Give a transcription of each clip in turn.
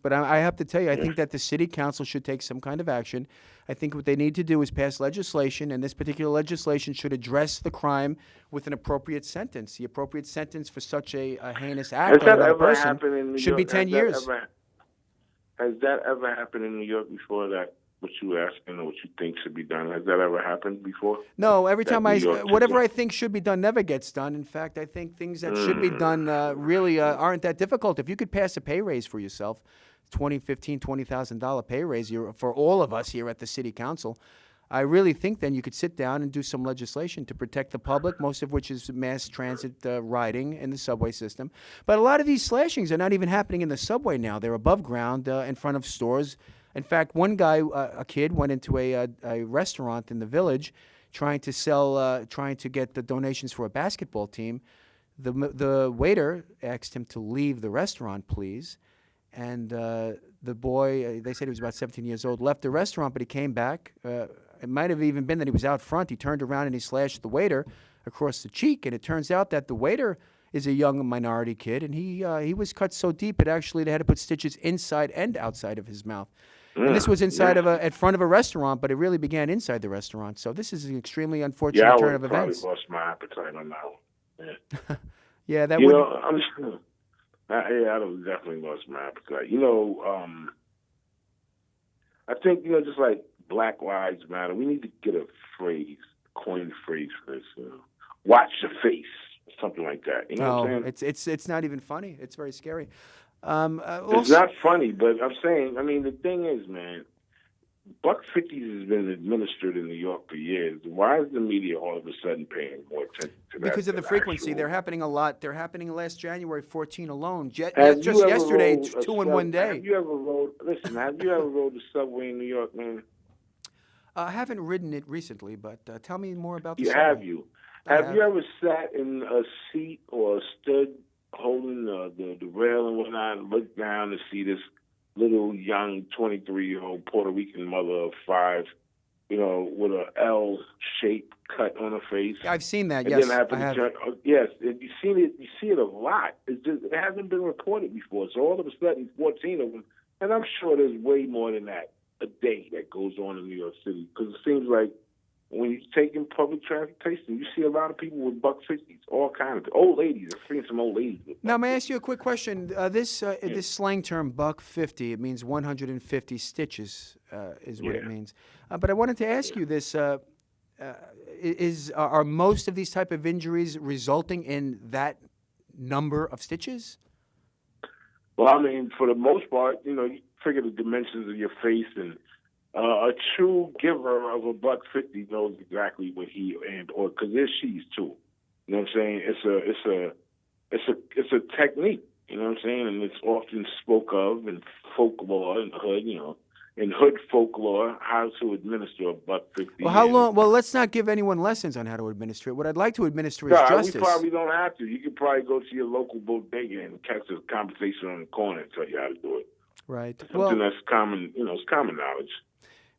But I have to tell you, I think that the city council should take some kind of action. I think what they need to do is pass legislation, and this particular legislation should address the crime with an appropriate sentence. The appropriate sentence for such a heinous Has act on that another ever person happened in New should be York? 10 years. Has that ever happened in New York before? That what you were asking or what you think should be done? Has that ever happened before? No, every That time New York whatever took I think should be done never gets done. In fact, I think things that should be Mm. done really aren't that difficult. If you could pass a pay raise for yourself, $20,000 pay raise for all of us here at the city council, I really think then you could sit down and do some legislation to protect the public, most of which is mass transit riding in the subway system. But a lot of these slashings are not even happening in the subway now. They're above ground in front of stores. In fact, one guy, a kid, went into a restaurant in the village trying to get the donations for a basketball team. The waiter asked him to leave the restaurant, please. And the boy, they said he was about 17 years old, left the restaurant, but he came back. It might have even been that he was out front. He turned around and he slashed the waiter across the cheek. And it turns out that the waiter is a young minority kid, and he was cut so deep it actually they had to put stitches inside and outside of his mouth. And this was inside of at front of a restaurant, but it really began inside the restaurant. So this is an extremely unfortunate turn of events. Yeah, I would probably lost my appetite on that one. Yeah, yeah, that you would. know, I'm just. I definitely lost my appetite. I think just like Black Lives Matter, we need to get a phrase, coin a phrase for this. Watch your face, something like that. You know what I'm saying? It's not even funny. It's very scary. It's not funny, but I'm saying. I mean, the thing is, man, $1.50 has been administered in New York for years. Why is the media all of a sudden paying more attention to that? Because of the frequency. They're happening a lot. They're happening last January 14 alone. Just yesterday, two in one day. Have you ever rode the subway in New York, man? I haven't ridden it recently, but tell me more about the subway. Have you ever sat in a seat or stood holding the rail and whatnot and looked down to see this little young 23-year-old Puerto Rican mother of 5, with a L-shaped cut on her face? I've seen that. And Yes, then I have. Yes, and you see it a lot. It hasn't been reported before. So all of a sudden, 14 of them, and I'm sure there's way more than that a day that goes on in New York City, because it seems like when you're taking public transportation, you see a lot of people with $1.50s, all kinds of old ladies. I've seen some old ladies. Now, may I ask you a quick question? This slang term $1.50, it means 150 stitches, is what it means. But I wanted to ask you this: are most of these type of injuries resulting in that number of stitches? Well, I mean, for the most part, you figure the dimensions of your face, and a true giver of $1.50 knows exactly what he or because there's she's too. You know what I'm saying? It's a technique. You know what I'm saying? And it's often spoke of in folklore in the hood. In hood folklore, how to administer $1.50. Well, how long? Well, let's not give anyone lessons on how to administer it. What I'd like to administer is justice. We probably don't have to. You could probably go to your local bodega and catch a conversation on the corner and tell you how to do it. Right. Something that's common. It's common knowledge.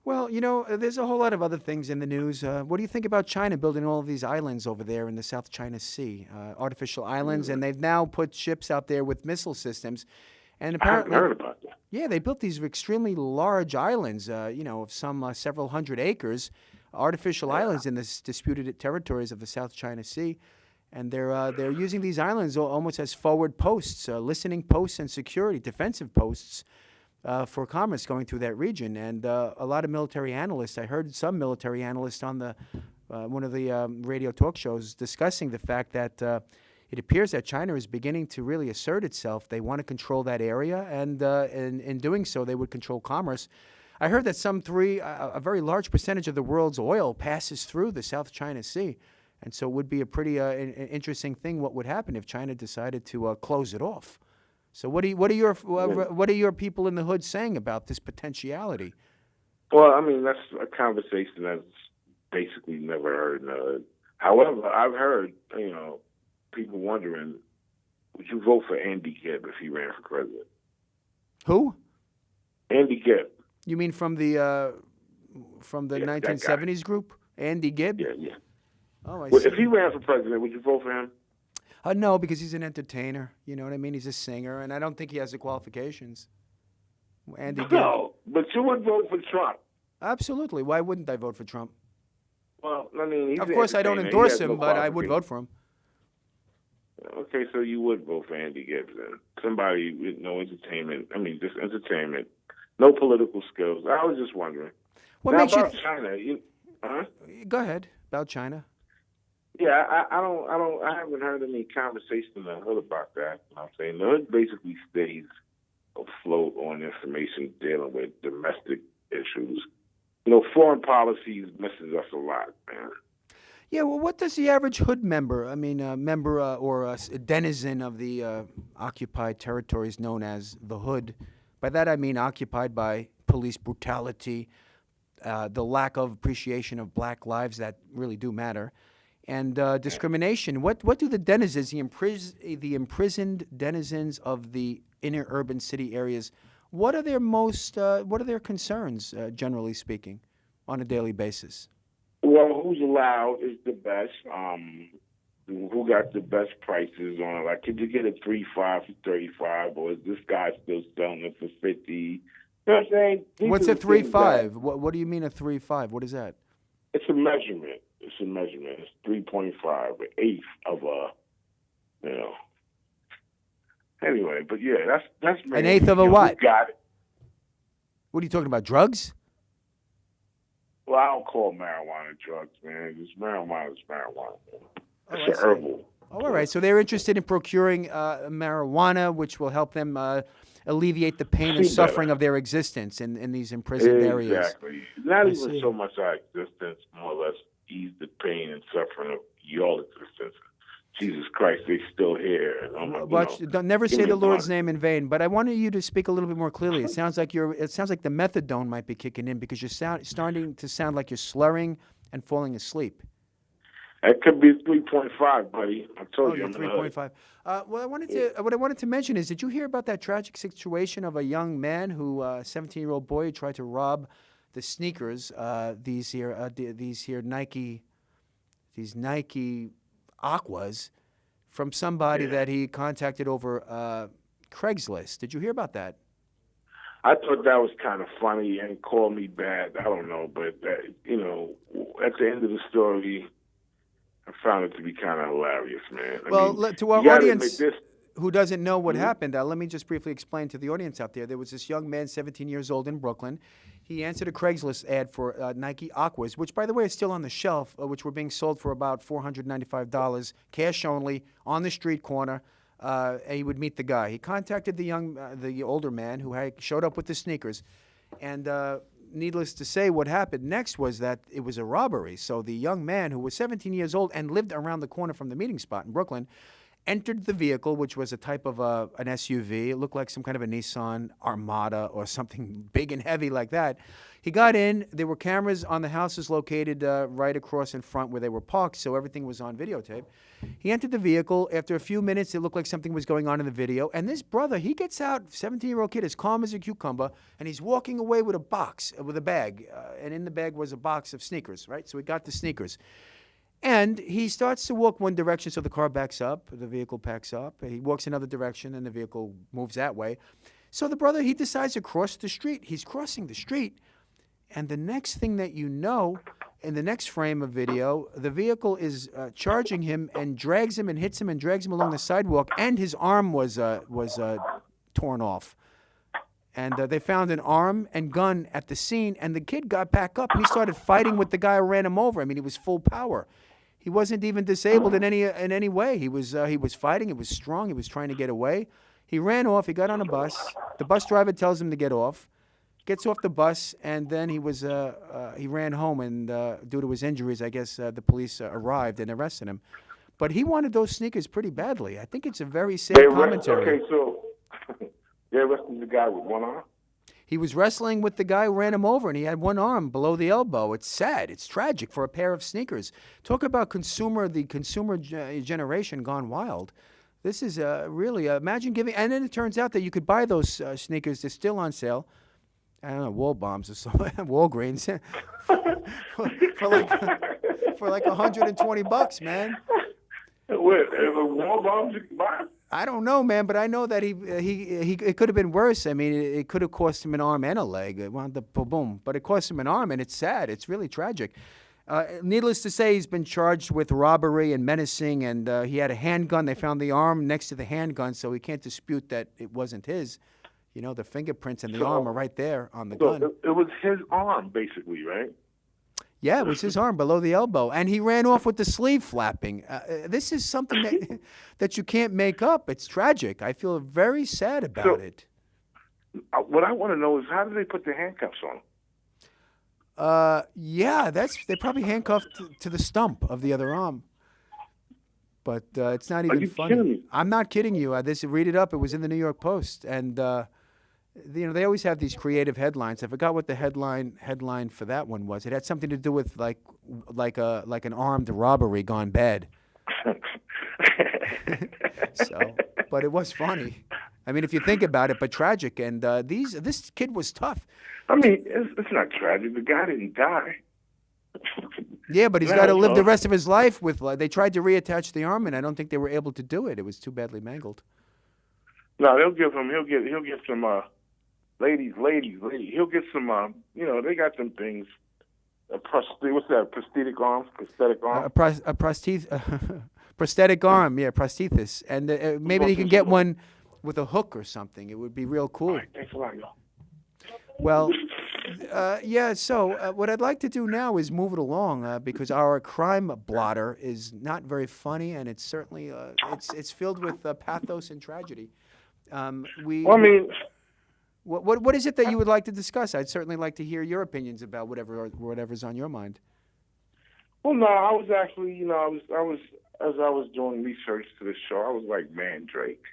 Well, there's a whole lot of other things in the news. What do you think about China building all of these islands over there in the South China Sea, artificial islands, and they've now put ships out there with missile systems. And apparently, I haven't heard about that. Yeah, they built these extremely large islands, of some several hundred acres, artificial islands in the disputed territories of the South China Sea. And they're using these islands almost as forward posts, listening posts and security, defensive posts for commerce going through that region. And a lot of military analysts, I heard some military analysts on one of the radio talk shows discussing the fact that it appears that China is beginning to really assert itself. They want to control that area, and in doing so, they would control commerce. I heard that a very large percentage of the world's oil passes through the South China Sea. And so it would be a pretty interesting thing what would happen if China decided to close it off. So what are your people in the hood saying about this potentiality? Well, I mean, that's a conversation that's basically never heard. However, I've heard, people wondering, would you vote for Andy Gibb if he ran for president? Who? Andy Gibb. You mean from the 1970s group? Andy Gibb? Yeah. Oh, I see. If he ran for president, would you vote for him? No, because he's an entertainer. You know what I mean? He's a singer, and I don't think he has the qualifications. Andy Gibb. No, but you would vote for Trump. Absolutely. Why wouldn't I vote for Trump? Well, I mean, he's Of an course, I don't entertainer. He endorse has him, no but I would vote for him. Okay, so you would vote for Andy Gibb then. Somebody with no entertainment. I mean, just entertainment. No political skills. I was just wondering. What now, makes you? about China, Go ahead about China. Yeah, I haven't heard any conversation in the hood about that. You know what I'm saying? The hood basically stays afloat on information dealing with domestic issues. You know, foreign policies messes us a lot, man. Yeah, well, what does the average hood member, or a denizen of the occupied territories known as the hood, by that I mean occupied by police brutality, the lack of appreciation of black lives that really do matter, and discrimination. What do the denizens, the imprisoned denizens of the inner urban city areas, what are their concerns, generally speaking, on a daily basis? Well, who's allowed is the best. Who got the best prices on it? Like, could you get a 3.5 for 35, or is this guy still selling it for 50? You know what I'm saying? What's a 3.5? What do you mean a 3.5? What is that? It's a measurement. It's 3.5, an eighth of a, you know. Anyway, but yeah, that's an eighth of a what? Who got it? What are you talking about? Drugs? Well, I don't call marijuana drugs, man. It's marijuana is marijuana. It's an herbal. Oh, all right. So they're interested in procuring marijuana, which will help them alleviate the pain and suffering of their existence in these imprisoned areas. Exactly. Not even so much our existence, more or less ease the pain and suffering of your existence. Jesus Christ, they still here. Don't never say the Lord's name in vain. But I wanted you to speak a little bit more clearly. It sounds like the methadone might be kicking in because you're starting to sound like you're slurring and falling asleep. It could be 3.5, buddy. I told you. I'm 3.5. What I wanted to mention is, did you hear about that tragic situation of a young man who, a 17-year-old boy, who tried to rob the sneakers, these Nike Aquas, from somebody that he contacted over Craigslist? Did you hear about that? I thought that was kind of funny and called me bad. I don't know, but at the end of the story, I found it to be kind of hilarious, man. To our audience who doesn't know what happened, let me just briefly explain to the audience out there. There was this young man, 17 years old, in Brooklyn. He answered a Craigslist ad for Nike Aquas, which, by the way, is still on the shelf, which were being sold for about $495, cash only, on the street corner. And he would meet the guy. He contacted the older man who showed up with the sneakers, and needless to say, what happened next was that it was a robbery. So the young man, who was 17 years old and lived around the corner from the meeting spot in Brooklyn, entered the vehicle, which was a type of an SUV. It looked like some kind of a Nissan Armada or something big and heavy like that. He got in. There were cameras on the houses located right across in front where they were parked, so everything was on videotape. He entered the vehicle. After a few minutes, it looked like something was going on in the video. And this brother, he gets out, 17-year-old kid, as calm as a cucumber, and he's walking away with a bag. And in the bag was a box of sneakers, right? So he got the sneakers. And he starts to walk one direction, so the car backs up, the vehicle backs up. He walks another direction, and the vehicle moves that way. So the brother, he decides to cross the street. He's crossing the street, and the next thing that you know, in the next frame of video, the vehicle is charging him and drags him and hits him and drags him along the sidewalk, and his arm was torn off. And they found an arm and gun at the scene, and the kid got back up, and he started fighting with the guy who ran him over. I mean, he was full power. He wasn't even disabled in any way. He was fighting. He was strong. He was trying to get away. He ran off. He got on a bus. The bus driver tells him to get off. Gets off the bus, and then he ran home. And due to his injuries, I guess the police arrived and arrested him. But he wanted those sneakers pretty badly. I think it's a very sad commentary. Okay, so they arrested the guy with one arm? He was wrestling with the guy who ran him over, and he had one arm below the elbow. It's sad. It's tragic for a pair of sneakers. Talk about the consumer generation gone wild. This is really, imagine giving, and then it turns out that you could buy those sneakers. They're still on sale. I don't know, Wall Bombs or something, Walgreens, for like $120, man. Wait, Wall Bombs you can buy? I don't know, man, but I know that he it could have been worse. I mean, it could have cost him an arm and a leg. It wound up boom, but it cost him an arm, and it's sad. It's really tragic. Needless to say, he's been charged with robbery and menacing, and he had a handgun. They found the arm next to the handgun, so he can't dispute that it wasn't his. You know, the fingerprints and the arm are right there on the gun. It was his arm, basically, right? Yeah, it was his arm below the elbow, and he ran off with the sleeve flapping. This is something that you can't make up. It's tragic. I feel very sad about it. What I want to know is, how did they put the handcuffs on? Yeah, they probably handcuffed to the stump of the other arm. But it's not even funny. Kidding me? I'm not kidding you. Read it up. It was in the New York Post, and they always have these creative headlines. I forgot what the headline for that one was. It had something to do with like an armed robbery gone bad. But it was funny. I mean, if you think about it, but tragic. And this kid was tough. I mean, it's not tragic. The guy didn't die. Yeah, but he's got to live the rest of his life with. They tried to reattach the arm, and I don't think they were able to do it. It was too badly mangled. No, they'll give him. He'll get some. Ladies. He'll get some. They got some things. What's that? Prosthetic arm. Prosthetic arm. Yeah, prosthesis, and maybe he can get one with a hook or something. It would be real cool. All right, thanks a lot, y'all. Well, yeah. So what I'd like to do now is move it along because our crime blotter is not very funny, and it's certainly it's filled with pathos and tragedy. What is it that you would like to discuss? I'd certainly like to hear your opinions about whatever's on your mind. Well, no, I was actually, as I was doing research to the show, I was like, Mandrake.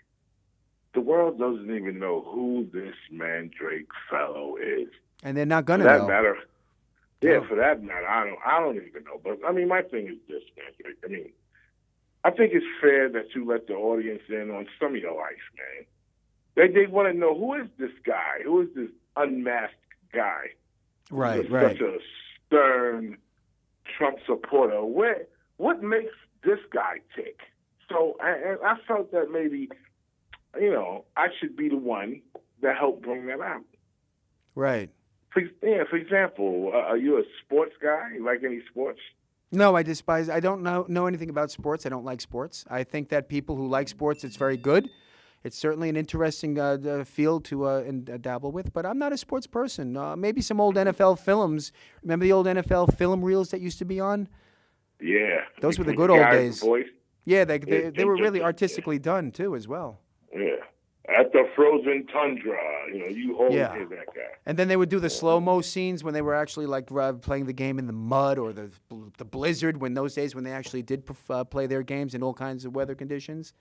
The world doesn't even know who this Mandrake fellow is. And they're not gonna know. For that matter, yeah. For that matter, I don't even know. But I mean, my thing is this, Mandrake. I mean, I think it's fair that you let the audience in on some of your life, man. They want to know, who is this guy? Who is this unmasked guy? Right. Such a stern Trump supporter. What makes this guy tick? So I felt that maybe, I should be the one that helped bring that out. Right. For example, are you a sports guy? You like any sports? No, I don't know anything about sports. I don't like sports. I think that people who like sports, it's very good. It's certainly an interesting field to dabble with, but I'm not a sports person. Maybe some old NFL films. Remember the old NFL film reels that used to be on? Yeah. Those were the good old days. Voice. Yeah, they were really artistically done, too, as well. Yeah. At the frozen tundra, you always hear that guy. And then they would do the slow-mo scenes when they were actually like playing the game in the mud or the blizzard, when those days when they actually did play their games in all kinds of weather conditions.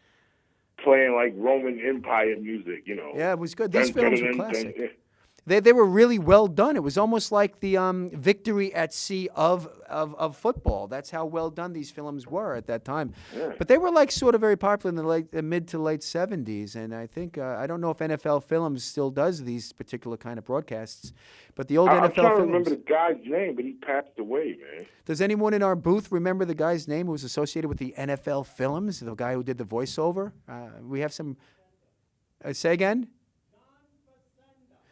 Playing like Roman Empire music, Yeah, it was good. These films were classic. They were really well done. It was almost like the victory at sea of football. That's how well done these films were at that time. Yeah. But they were like sort of very popular in the mid to late 70s. And I think, I don't know if NFL Films still does these particular kind of broadcasts. But the old NFL I'm trying films. to remember the guy's name, but he passed away, man. Does anyone in our booth remember the guy's name who was associated with the NFL Films? The guy who did the voiceover? We have some. Say again?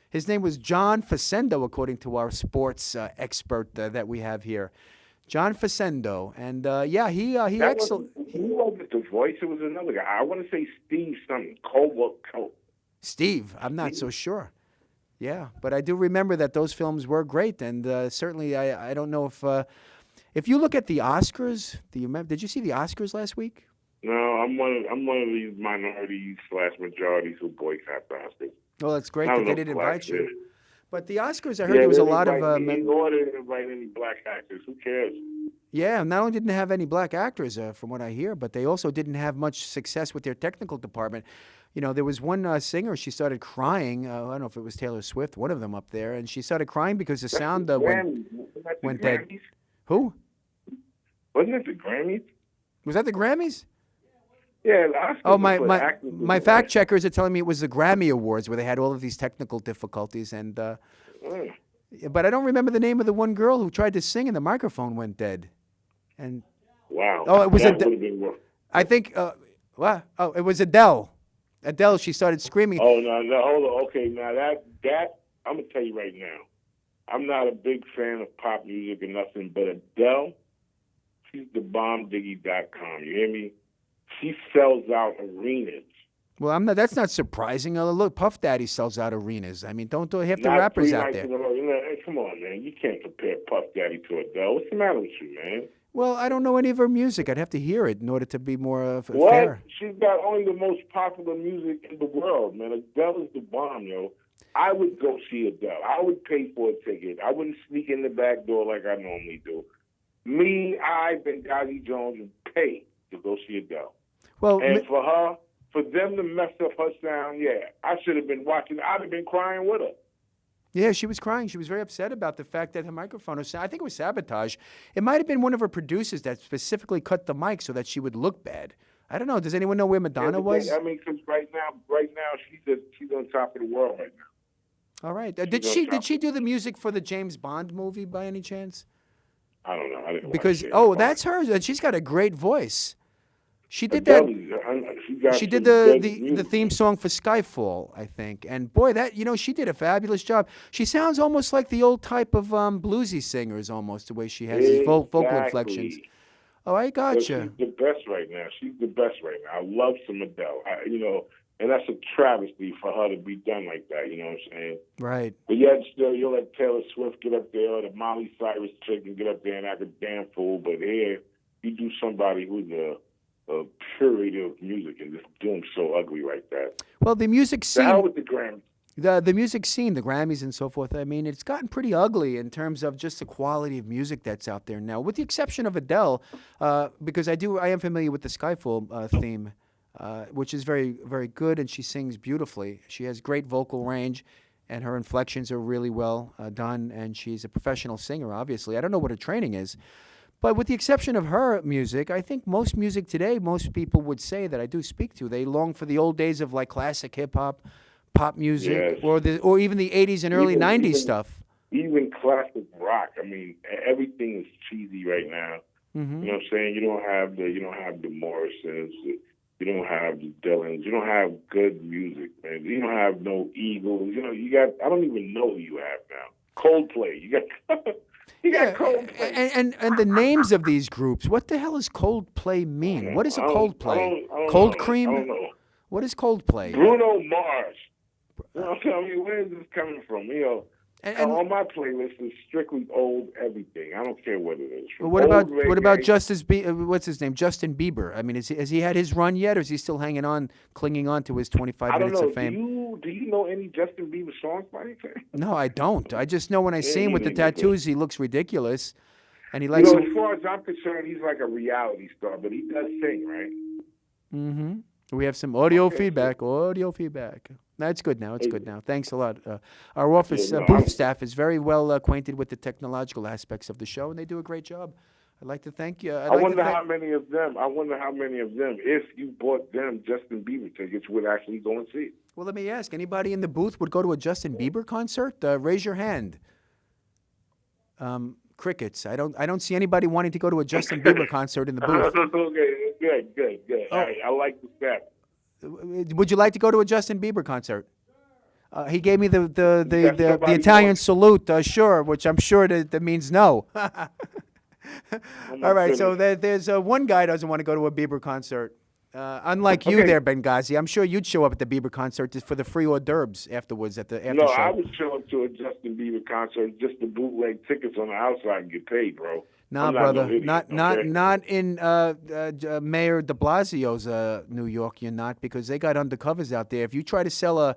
His name was John Facendo, according to our sports expert that we have here. John Facendo. And, he excellent. He wasn't the voice. It was another guy. I want to say Steve something. Cole. Steve. I'm not so sure. Yeah, but I do remember that those films were great. And certainly I don't know if you look at the Oscars, did you see the Oscars last week? No, I'm one of these minorities/majorities who boycott the Oscars. Well, that's great that they didn't invite you. But the Oscars, I heard there was a lot of... They didn't invite any black actors. Who cares? Yeah, not only didn't have any black actors, from what I hear, but they also didn't have much success with their technical department. There was one singer, she started crying. I don't know if it was Taylor Swift, one of them up there, and she started crying because the sound went dead. Who? Wasn't it the Grammys? Was that the Grammys? Yeah, the Oscars. My fact checkers are telling me it was the Grammy Awards where they had all of these technical difficulties, and but I don't remember the name of the one girl who tried to sing and the microphone went dead. And wow. Oh, it was I think it was Adele. Adele, she started screaming. Oh no, hold on. Okay, now that I'm gonna tell you right now. I'm not a big fan of pop music or nothing, but Adele, she's the bombdiggy.com. You hear me? She sells out arenas. Well, I'm not. That's not surprising. Look, Puff Daddy sells out arenas. I mean, don't half the Not rappers three out nights there. in a row. You know, hey, come on, man. You can't compare Puff Daddy to Adele. What's the matter with you, man? Well, I don't know any of her music. I'd have to hear it in order to be more What? fair. She's got only the most popular music in the world, man. Adele is the bomb, yo. I would go see Adele. I would pay for a ticket. I wouldn't sneak in the back door like I normally do. Me, Benghazi Jones, would pay to go see Adele. Well, And for them to mess up her sound, yeah, I should have been watching. I'd have been crying with her. yeah, she was crying. She was very upset about the fact that her microphone was, I think it was sabotage. It might have been one of her producers that specifically cut the mic so that she would look bad. I don't know. Does anyone know where Madonna was? I mean, because right now she's on top of the world right now. All right. Did she do the music for the James Bond movie by any chance? I don't know. I didn't Because watch James Bond. that's her. And she's got a great voice. She did Adele, that. She did the theme song for Skyfall, I think. And boy, she did a fabulous job. She sounds almost like the old type of bluesy singers, almost the way she has these vocal inflections. Oh, I gotcha. She's the best right now. She's the best right now. I love some Adele. And that's a travesty for her to be done like that. You know what I'm saying? Right. But yet still, you'll let Taylor Swift get up there, or the Miley Cyrus chick and get up there and act a damn fool. But here, you do somebody who's a purity of music and just do them so ugly like that. Well, the music scene. The hell with the Grammys. The music scene, the Grammys and so forth, I mean, it's gotten pretty ugly in terms of just the quality of music that's out there now, with the exception of Adele, because I am familiar with the Skyfall theme, which is very, very good, and she sings beautifully. She has great vocal range, and her inflections are really well done, and she's a professional singer, obviously. I don't know what her training is. But with the exception of her music, I think most music today, most people would say that I do speak to, they long for the old days of like classic hip-hop, pop music, yes. or even the 80s and early 90s stuff. Even classic rock. I mean, everything is cheesy right now. Mm-hmm. You know what I'm saying? You don't have the Morrisons, you don't have the Dylans, you don't have good music, man. You don't have no Eagles. You got, I don't even know who you have now. Coldplay. You got Coldplay. And the names of these groups. What the hell does Coldplay mean? What is a Coldplay? Cold cream? I don't know. What is Coldplay? Bruno Mars. Tell me, where is this coming from? On my playlist is strictly old everything. I don't care what it is. What about what's his name? Justin Bieber. I mean, has he had his run yet, or is he still clinging on to his 25 minutes of fame? Do you know any Justin Bieber songs by any chance? No, I don't. I just know when I see him with the tattoos, he looks ridiculous, and he likes. As far as I'm concerned, he's like a reality star, but he does sing, right? Mm-hmm. We have some audio feedback. Audio feedback. That's good now. It's good now. Thanks a lot. Our office booth staff is very well acquainted with the technological aspects of the show, and they do a great job. I'd like to thank you. I wonder how many of them, if you bought them Justin Bieber tickets, would actually go and see it. Well, let me ask. Anybody in the booth would go to a Justin Bieber concert? Raise your hand. Crickets. I don't see anybody wanting to go to a Justin Bieber concert in the booth. Okay, good. Oh. All right, I like the step. Would you like to go to a Justin Bieber concert? He gave me the Italian salute, sure, which I'm sure that means no. All right, so there's one guy doesn't want to go to a Bieber concert. Unlike you there, Benghazi, I'm sure you'd show up at the Bieber concert just for the free hors d'oeuvres afterwards at the after show. No, I would show up to a Justin Bieber concert just to bootleg tickets on the outside and get paid, bro. Nah, brother, not in Mayor de Blasio's New York. You're not, because they got undercovers out there. If you try to sell a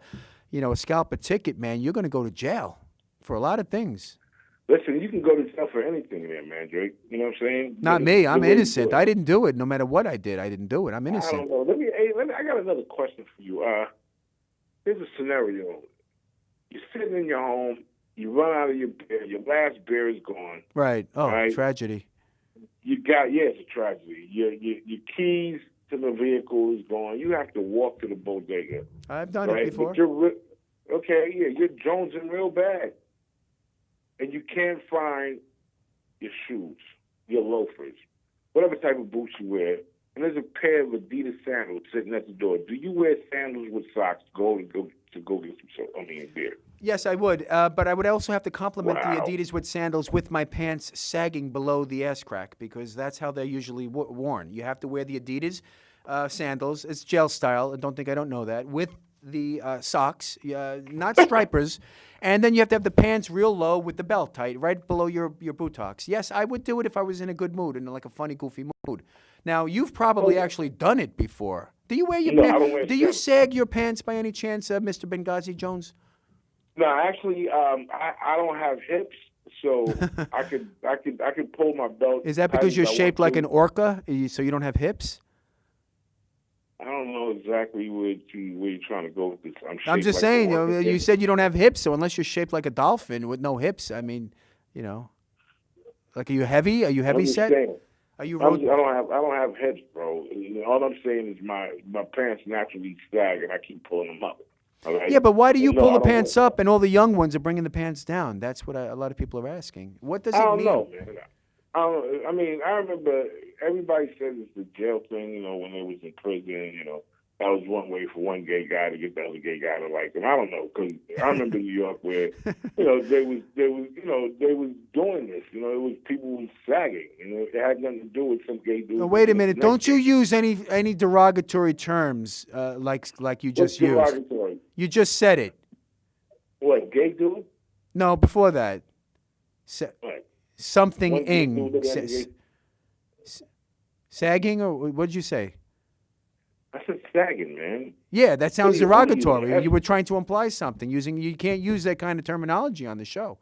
scalp a ticket, man, you're going to go to jail for a lot of things. Listen, you can go to jail for anything there, Mandrake. You know what I'm saying? Not me. I'm innocent. I didn't do it. No matter what I did, I didn't do it. I'm innocent. I don't know. I got another question for you. Here's a scenario. You're sitting in your home. You run out of your beer. Your last beer is gone. Right. Oh, right? Tragedy. It's a tragedy. Your keys to the vehicle is gone. You have to walk to the bodega. I've done it before. But you're jonesing real bad. And you can't find your shoes, your loafers, whatever type of boots you wear, and there's a pair of Adidas sandals sitting at the door. Do you wear sandals with socks to go get some beer? Yes, I would, but I would also have to compliment the Wow. Adidas with sandals with my pants sagging below the ass crack because that's how they're usually worn. You have to wear the Adidas sandals. It's gel style. I don't know that. With the socks, not stripers, and then you have to have the pants real low with the belt tight, right below your buttocks. Yes, I would do it if I was in a good mood, in like a funny, goofy mood. Now, you've probably actually done it before. Do you wear your No, I pants? don't wear Do you sandals. sag your pants by any chance, Mr. Benghazi Jones? No, actually, I don't have hips, so I could pull my belt. Is that tight because as you're I shaped want like an to. orca, so you don't have hips? I don't know exactly where you're trying to go with this. I'm just like saying, a orca. you said you don't have hips, so unless you're shaped like a dolphin with no hips, I mean, like are you heavy? Are you heavy I'm just set? saying. Are you I don't have hips, bro. All I'm saying is my pants naturally sag, and I keep pulling them up. All right? Yeah, but why do you No, pull I the don't pants wear- up and all the young ones are bringing the pants down? That's what a lot of people are asking. What does I it don't mean? know, man. I remember everybody says it's the jail thing. When they was in prison, that was one way for one gay guy to get the other gay guy to like him. I don't know, because I remember New York where they was doing this. It was people was sagging. It had nothing to do with some gay dude. Oh, wait a minute! Don't you use any derogatory terms like you just What's used? derogatory? You just said it. What, gay dude? No, before that. What? Something One gay ing. dude that had a gay- Sagging, or what did you say? I said sagging, man. Yeah, that sounds What are you derogatory. doing? You were trying to imply something. You can't use that kind of terminology on the show.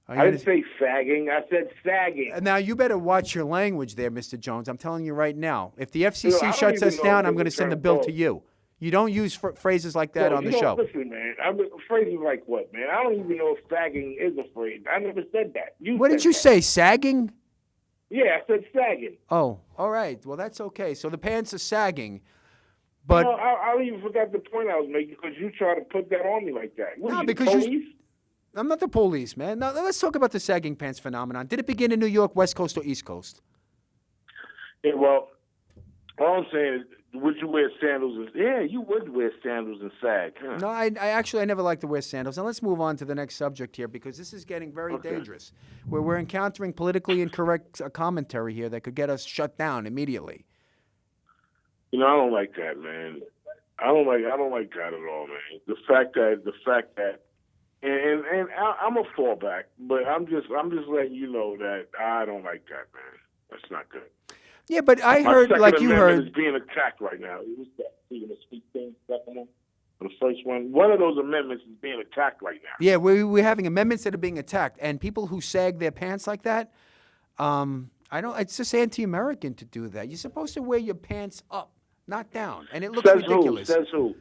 I didn't say fagging. I said sagging. Now, you better watch your language there, Mr. Jones. I'm telling you right now. If the I FCC don't shuts even us know down, if I'm there's going a to send the term bill called- to you. You don't use phrases like that on the show. Listen, man. Phrases like what, man? I don't even know if sagging is a phrase. I never said that. What did you say, sagging? Yeah, I said sagging. Oh, all right. Well, that's okay. So the pants are sagging. But I even forgot the point I was making because you tried to put that on me like that. What No, are you, because the you- police? I'm not the police, man. Now, let's talk about the sagging pants phenomenon. Did it begin in New York, West Coast, or East Coast? Yeah, well, all I'm saying is, would you wear sandals? Yeah, you would wear sandals and sag. Huh? No, I never like to wear sandals. Now let's move on to the next subject here because this is getting very dangerous. Where we're encountering politically incorrect commentary here that could get us shut down immediately. I don't like that, man. I don't like that at all, man. The fact that, and I'm a fallback, but I'm just letting you know that I don't like that, man. That's not good. Yeah, but I My heard, Second like you Amendment heard, is being attacked right now. Who's that? You gonna speak things, second one? The first one. One of those amendments is being attacked right now. yeah, we're having amendments that are being attacked, and people who sag their pants like that, I don't. It's just anti-American to do that. You're supposed to wear your pants up, not down, and it looks Says ridiculous. who? Says who?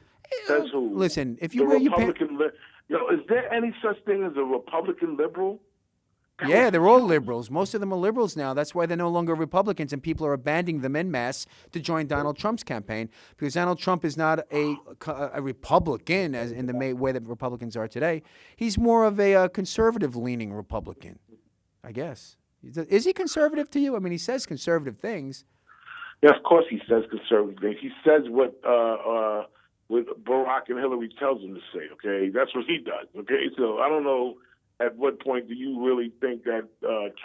Says who? Listen, if you The wear your pants, Republican is there any such thing as a Republican liberal? yeah, they're all liberals. Most of them are liberals now. That's why they're no longer Republicans, and people are abandoning them en masse to join Donald Trump's campaign because Donald Trump is not a Republican as in the way that Republicans are today. He's more of a conservative-leaning Republican, I guess. Is he conservative to you? I mean, he says conservative things. Yeah, of course he says conservative things. He says what Barack and Hillary tells him to say, okay? That's what he does, okay? So I don't know at what point do you really think that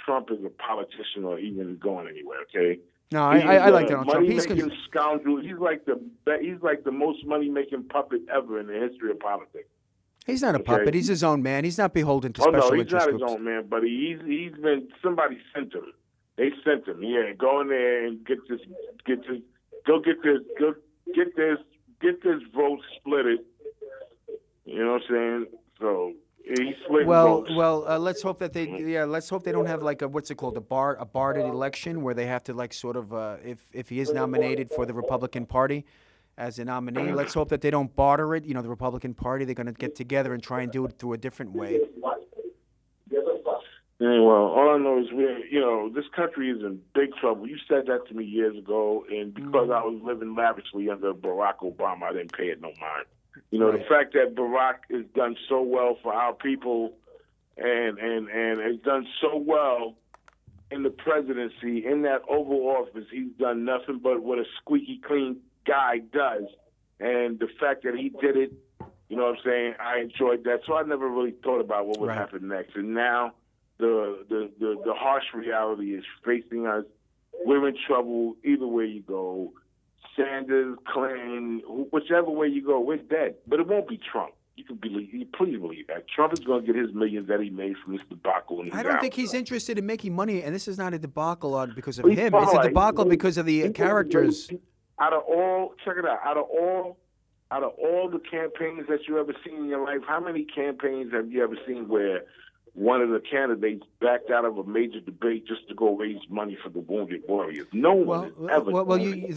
Trump is a politician or even going anywhere, okay? No, I like Donald Trump. He's Money-making scoundrel. He's like the most money-making puppet ever in the history of politics. He's not a puppet. He's his own man. He's not beholden to Oh special no, he's interest not his groups. own man, but he's been. Somebody sent him. They sent him. Yeah, go in there and get this vote splitted. You know what I'm saying? So he's splitting votes. Let's hope that let's hope they don't have like what's it called, a barred election where they have to like sort of if he is nominated for the Republican Party as a nominee, let's hope that they don't barter it. The Republican Party, they're going to get together and try and do it through a different way. Yeah, well, all I know is this country is in big trouble. You said that to me years ago, and because I was living lavishly under Barack Obama, I didn't pay it no mind. Right. The fact that Barack has done so well for our people and has done so well in the presidency, in that Oval Office, he's done nothing but what a squeaky clean guy does. And the fact that he did it, you know what I'm saying, I enjoyed that. So I never really thought about what would happen next. And now the harsh reality is facing us. We're in trouble either way you go. Sanders, Clinton, whichever way you go, we're dead. But it won't be Trump. You can please believe that. Trump is going to get his millions that he made from this debacle. I don't think he's interested in making money, and this is not a debacle because of him. It's a debacle because of the characters. Out of all, check it out. Out of all the campaigns that you ever seen in your life, how many campaigns have you ever seen where one of the candidates backed out of a major debate just to go raise money for the wounded warriors? No one has ever.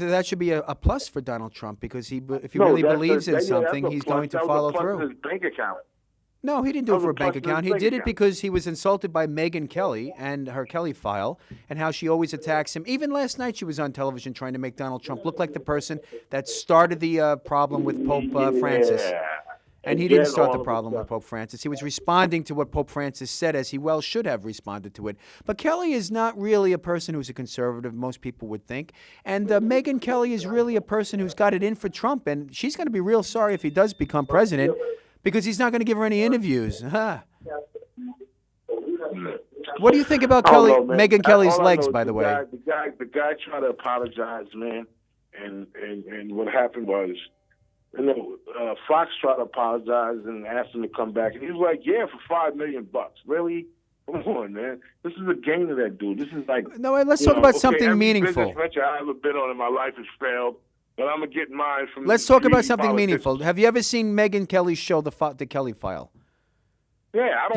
That should be a plus for Donald Trump because if he really believes in something, he's going to follow through. His bank account. No, he didn't do it for a bank account. He did it because he was insulted by Megyn Kelly and her Kelly file and how she always attacks him. Even last night she was on television trying to make Donald Trump look like the person that started the problem with Pope Francis. And he didn't start the problem with Pope Francis. He was responding to what Pope Francis said, as he well should have responded to it. But Kelly is not really a person who's a conservative, most people would think. And Megyn Kelly is really a person who's got it in for Trump, and she's going to be real sorry if he does become president because he's not going to give her any interviews. What do you think about Megyn Kelly's legs, by the way? The guy tried to apologize, man, and what happened was, Fox tried to apologize and asked him to come back, and he was like, "Yeah, for $5 million. Really? Come on, man. This is a game to that dude. This is like no. Let's talk about something meaningful. Every business venture I ever been on in my life has failed, but I'm gonna get mine from. Let's talk about something meaningful. Have you ever seen Megyn Kelly's show, the Kelly File? Yeah,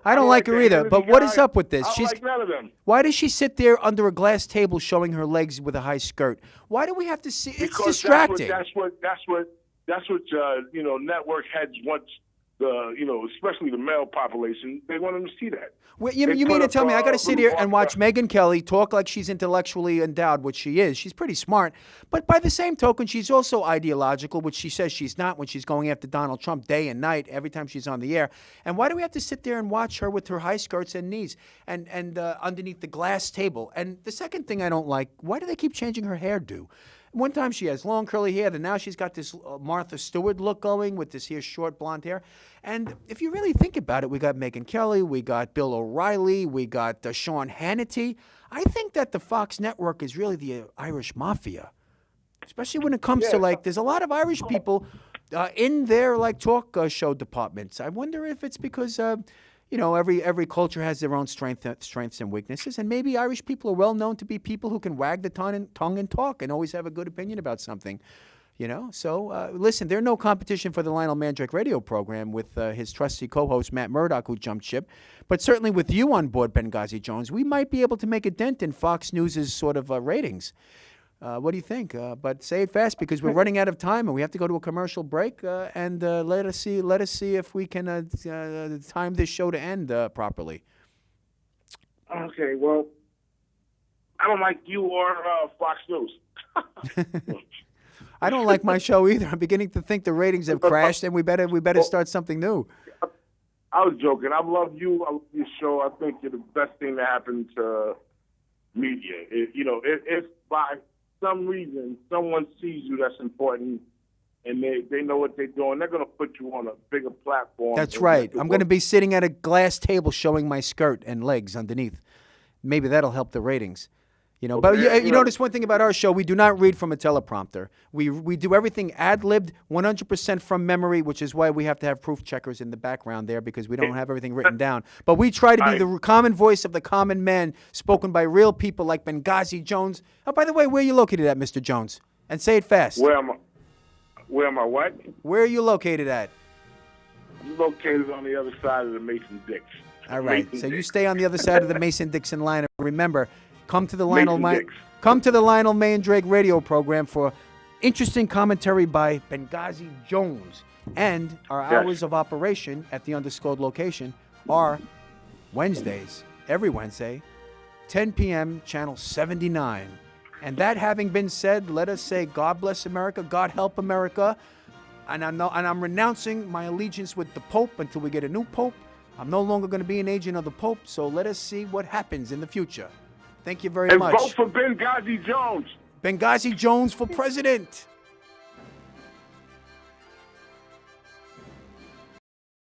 I don't like her either. But what is up with this? I don't like none of them. Why does she sit there under a glass table showing her legs with a high skirt? Why do we have to see? It's distracting. That's what network heads want. Especially the male population, they want them to see that. Well, you mean to tell me I got to sit here and watch Megyn Kelly talk like she's intellectually endowed, which she is. She's pretty smart. But by the same token, she's also ideological, which she says she's not when she's going after Donald Trump day and night every time she's on the air. And why do we have to sit there and watch her with her high skirts and knees and underneath the glass table? And the second thing I don't like, why do they keep changing her hairdo? One time she has long curly hair, then now she's got this Martha Stewart look going with this here short blonde hair. And if you really think about it, we got Megyn Kelly, we got Bill O'Reilly, we got Sean Hannity. I think that the Fox network is really the Irish mafia, especially when it comes to there's a lot of Irish people in their talk show departments. I wonder if it's because every culture has their own strengths and weaknesses, and maybe Irish people are well known to be people who can wag the tongue and talk and always have a good opinion about something. So listen, there's no competition for the Lionel Mandrake radio program with his trusty co-host Matt Murdock, who jumped ship. But certainly with you on board, Benghazi Jones, we might be able to make a dent in Fox News' sort of ratings. What do you think? But say it fast because we're running out of time and we have to go to a commercial break. And let us see if we can time this show to end properly. Okay. Well, I don't like you or Fox News. I don't like my show either. I'm beginning to think the ratings have crashed, and we better start something new. I was joking. I love you. I love your show. I think you're the best thing that happened to media. If by some reason someone sees you that's important and they know what they're doing, they're going to put you on a bigger platform. That's right. I'm going to be sitting at a glass table showing my skirt and legs underneath. Maybe that'll help the ratings. But you notice one thing about our show, we do not read from a teleprompter. We do everything ad-libbed, 100% from memory, which is why we have to have proof checkers in the background there because we don't have everything written down. But we try to be the common voice of the common man spoken by real people like Benghazi Jones. Oh, by the way, where are you located at, Mr. Jones? And say it fast. Where am I what? Where are you located at? I'm located on the other side of the Mason-Dixon. All right. So you stay on the other side of the Mason-Dixon line. And remember, come to the Lionel Mandrake radio program for interesting commentary by Benghazi Jones. And our hours of operation at the undisclosed location are Wednesdays, every Wednesday, 10 p.m., channel 79. And that having been said, let us say God bless America, God help America. And I'm renouncing my allegiance with the Pope until we get a new Pope. I'm no longer going to be an agent of the Pope, so let us see what happens in the future. Thank you very And much. vote for Benghazi Jones. Benghazi Jones for president.